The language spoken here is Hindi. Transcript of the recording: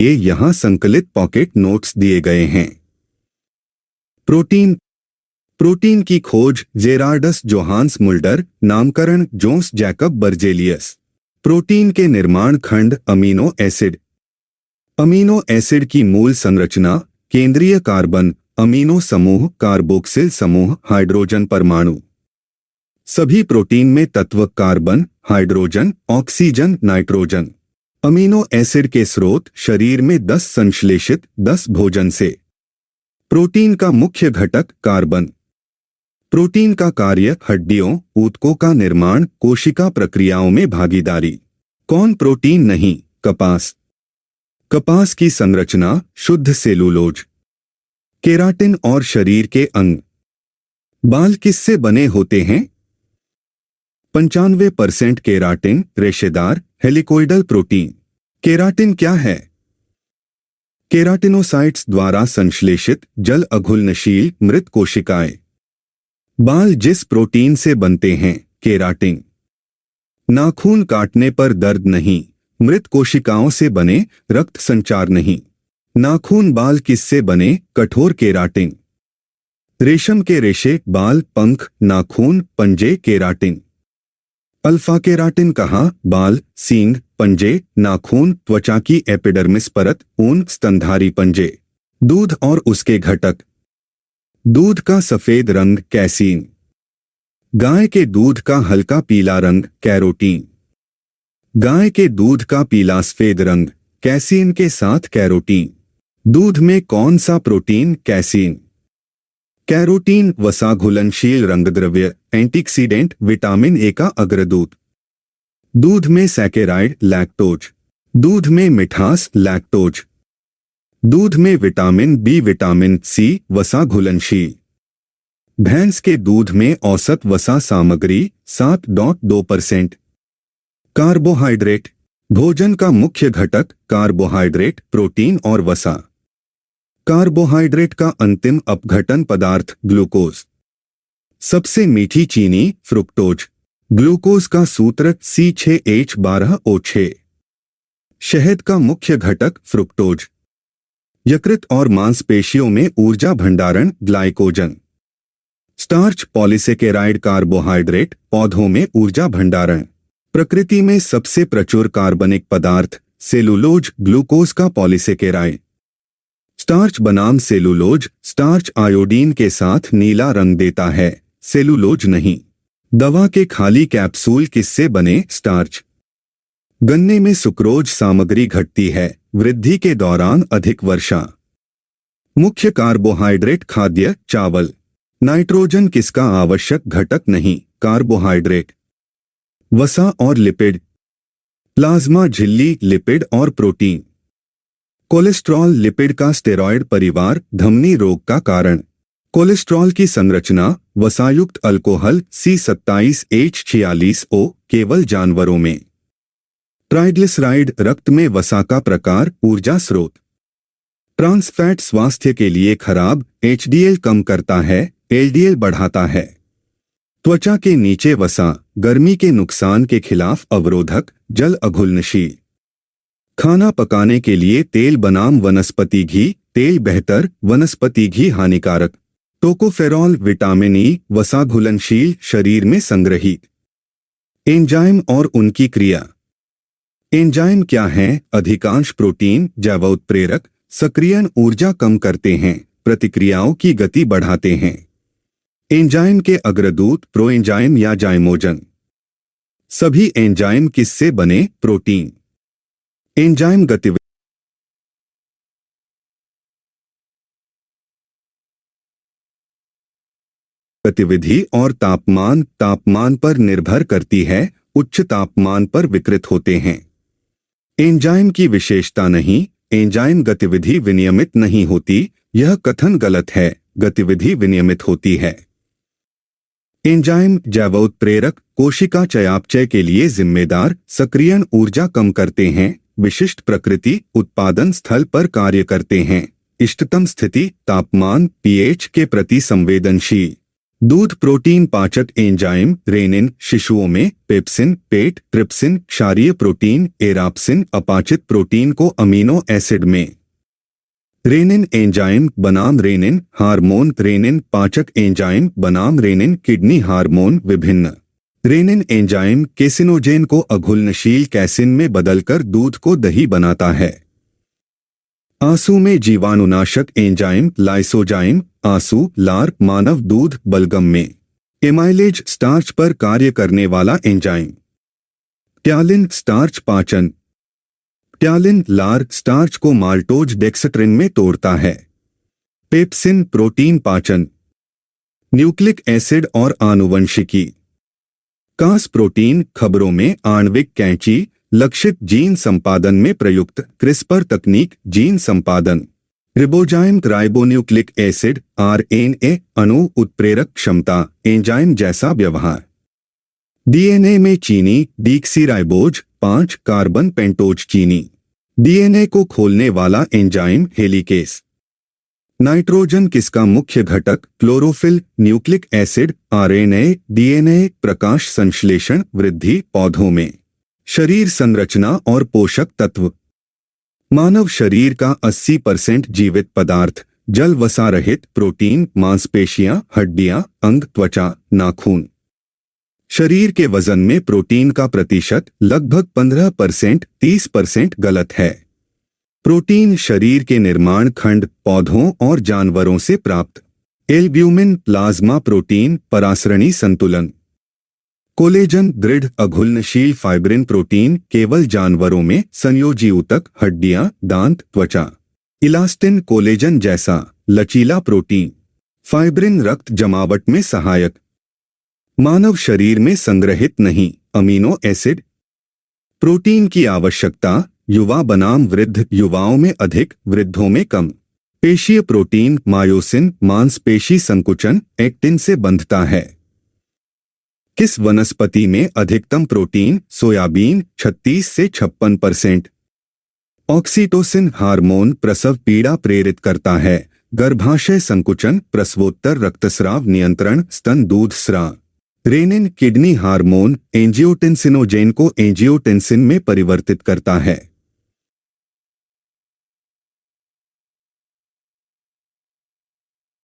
ये यहाँ संकलित पॉकेट नोट्स दिए गए हैं। प्रोटीन। प्रोटीन की खोज जेरार्डस जोहान्स मुल्डर, नामकरण जोन्स जैकब बर्जेलियस। प्रोटीन के निर्माण खंड अमीनो एसिड। अमीनो एसिड की मूल संरचना केंद्रीय कार्बन, अमीनो समूह, कार्बोक्सिल समूह, हाइड्रोजन परमाणु। सभी प्रोटीन में तत्व carbon, hydrogen, oxygen, nitrogen. Amino acid के स्रोत शरीर में 10 संश्लेषित, 10 भोजन से। प्रोटीन का मुख्य घटक कार्बन। प्रोटीन का कार्य हड्डियों, ऊतकों का निर्माण, कोशिका प्रक्रियाओं में भागीदारी। कौन प्रोटीन नहीं? कपास। कपास की संरचना शुद्ध सेलुलोज। केराटिन और शरीर के अंग। बाल किससे बने होते हैं? 95% केराटिन, रेशेदार, हेलिकोइडल प्रोटीन। केराटिन क्या है? केराटिनोसाइट्स द्वारा संश्लेषित जल अघुलनशील मृत कोशिकाएं। बाल जिस प्रोटीन से बनते हैं, केराटिन। नाखून काटने पर दर्द नहीं, मृत कोशिकाओं से बने, रक्त संचार नहीं। नाखून बाल किससे बने? कठोर केराटिन। रेशम के रेशे, बाल, पंख, नाखून, पंजे, केराटिन। अल्फा केराटिन कहाँ? बाल, सींग, पंजे, नाखून, त्वचा की एपिडर्मिस परत, ऊन, स्तनधारी पंजे। दूध और उसके घटक। दूध का सफेद रंग कैसीन। गाय के दूध का हल्का पीला रंग कैरोटीन। गाय के दूध का पीला सफेद रंग कैसीन के साथ कैरोटीन। दूध में कौन सा प्रोटीन? कैसीन। कैरोटीन वसा घुलनशील रंगद्रव्य, एंटीऑक्सीडेंट, विटामिन ए का अग्रदूत। दूध में सैकेराइड, लैक्टोज। दूध में मिठास, लैक्टोज। दूध में विटामिन बी, विटामिन सी, वसा घुलनशील। भैंस के दूध में औसत वसा सामग्री 7.2%। कार्बोहाइड्रेट। भोजन का मुख्य घटक कार्बोहाइड्रेट, प्रोटीन और वसा। कार्बोहाइड्रेट का अंतिम अपघटन पदार्थ ग्लूकोज। सबसे मीठी चीनी फ्रुक्टोज। ग्लूकोज का सूत्र C6H12O6। शहद का मुख्य घटक फ्रुक्टोज। यकृत और मांसपेशियों में ऊर्जा भंडारण ग्लाइकोजन। स्टार्च पॉलीसेकेराइड कार्बोहाइड्रेट, पौधों में ऊर्जा भंडारण। प्रकृति में सबसे प्रचुर कार्बनिक पदार्थ सेलुलोज, ग्लूकोज का पॉलीसेकेराइड। स्टार्च बनाम सेलुलोज। स्टार्च आयोडीन के साथ नीला रंग देता है, सेलुलोज नहीं। दवा के खाली कैप्सूल किससे बने? स्टार्च। गन्ने में सुक्रोज सामग्री घटती है वृद्धि के दौरान अधिक वर्षा। मुख्य कार्बोहाइड्रेट खाद्य चावल। नाइट्रोजन किसका आवश्यक घटक नहीं? कार्बोहाइड्रेट। वसा और लिपिड। प्लाज्मा झिल्ली, लिपिड और प्रोटीन। कोलेस्ट्रॉल लिपिड का स्टेरॉयड परिवार, धमनी रोग का कारण। कोलेस्ट्रॉल की संरचना वसायुक्त अल्कोहल C27H46O केवल जानवरों में। ट्राइग्लिसराइड रक्त में वसा का प्रकार, ऊर्जा स्रोत। ट्रांस फैट स्वास्थ्य के लिए खराब, HDL कम करता है, LDL बढ़ाता है। त्वचा के नीचे वसा, गर्मी के नुकसान के खिलाफ अवरोधक, जल अघुलनशील। खाना पकाने के लिए तेल बनाम वनस्पति घी, तेल बेहतर, वनस्पति घी हानिकारक। टोकोफेरॉल, विटामिन ई, वसा घुलनशील, शरीर में संग्रहित। एंजाइम और उनकी क्रिया। एंजाइम क्या हैं? अधिकांश प्रोटीन जैवोत्प्रेरक, सक्रियण ऊर्जा कम करते हैं, प्रतिक्रियाओं की गति बढ़ाते हैं। एंजाइम के अग्रदूत प्रोएंजाइम या जाइमोजन। सभी एंजाइम किससे बने? प्रोटीन। एंजाइम गतिविधि और तापमान। तापमान पर निर्भर करती है, उच्च तापमान पर विकृत होते हैं। एंजाइम की विशेषता नहीं, एंजाइम गतिविधि विनियमित नहीं होती, यह कथन गलत है, गतिविधि विनियमित होती है। एंजाइम जैवोत्प्रेरक, कोशिका चयापचय के लिए जिम्मेदार, सक्रियण ऊर्जा कम करते हैं, विशिष्ट प्रकृति, उत्पादन स्थल पर कार्य करते हैं, इष्टतम स्थिति, तापमान, pH के प्रति संवेदनशील। दूध प्रोटीन पाचक एंजाइम रेनिन शिशुओं में, पेप्सिन पेट, ट्रिप्सिन क्षारीय प्रोटीन, एराप्सिन अपाचित प्रोटीन को अमीनो एसिड में। रेनिन एंजाइम बनाम रेनिन हार्मोन, रेनिन पाचक एंजाइम बनाम रेनिन किडनी हार्मोन। विभिन्न रेनिन एंजाइम केसिनोजेन को अघुलनशील कैसिन में बदलकर दूध को दही बनाता है। आंसू में जीवाणुनाशक एंजाइम लाइसोजाइम, आंसू लार मानव दूध बलगम में। एमाइलेज स्टार्च पर कार्य करने वाला एंजाइम। ट्यालिन स्टार्च पाचन। ट्यालिन लार स्टार्च को माल्टोज डेक्सट्रिन में तोड़ता है। पेप्सिन प्रोटीन पाचन। न्यूक्लिक एसिड और आनुवंशिकी। कास प्रोटीन खबरों में आणविक कैंची, लक्षित जीन संपादन में प्रयुक्त क्रिस्पर तकनीक जीन संपादन। रिबोजाइम राइबोन्यूक्लिक एसिड आरएनए अणु उत्प्रेरक क्षमता एंजाइम जैसा व्यवहार। डीएनए में चीनी डीक्सीराइबोज 5 कार्बन पेंटोज चीनी। डीएनए को खोलने वाला एंजाइम हेलिकेस। नाइट्रोजन किसका मुख्य घटक? Chlorophyll. Nucleic acid RNA DNA प्रकाश संश्लेषण वृद्धि पौधों में। शरीर संरचना और पोषक तत्व। मानव शरीर का 80% जीवित पदार्थ जल वसा रहित प्रोटीन, मांसपेशियां, हड्डियां, अंग, त्वचा, नाखून। शरीर के वजन में प्रोटीन का प्रतिशत लगभग 15%, 30% गलत है। प्रोटीन शरीर के निर्माण खंड पौधों और जानवरों से प्राप्त। एल्ब्यूमिन प्लाज्मा प्रोटीन परासरणी संतुलन। कोलेजन दृढ़ अघुलनशील फाइब्रिन प्रोटीन केवल जानवरों में, संयोजी ऊतक, हड्डियां, दांत, त्वचा। इलास्टिन कोलेजन जैसा लचीला प्रोटीन। फाइब्रिन रक्त जमावट में सहायक। मानव शरीर में संग्रहित नहीं। Amino acid. प्रोटीन की आवश्यकता युवा बनाम वृद्ध, युवाओं में अधिक, वृद्धों में कम। पेशीय प्रोटीन मायोसिन मांसपेशी संकुचन एक्टिन से बंधता है। किस वनस्पति में अधिकतम प्रोटीन? सोयाबीन 36 से 56%। ऑक्सीटोसिन हार्मोन प्रसव पीड़ा प्रेरित करता है। गर्भाशय संकुचन, प्रसवोत्तर रक्तस्राव नियंत्रण, स्तन दूध स्राव। रेनिन किडनी हार्मोन एंजियोटेंसिनोजेन को एंजियोटेंसिन में परिवर्तित करता है।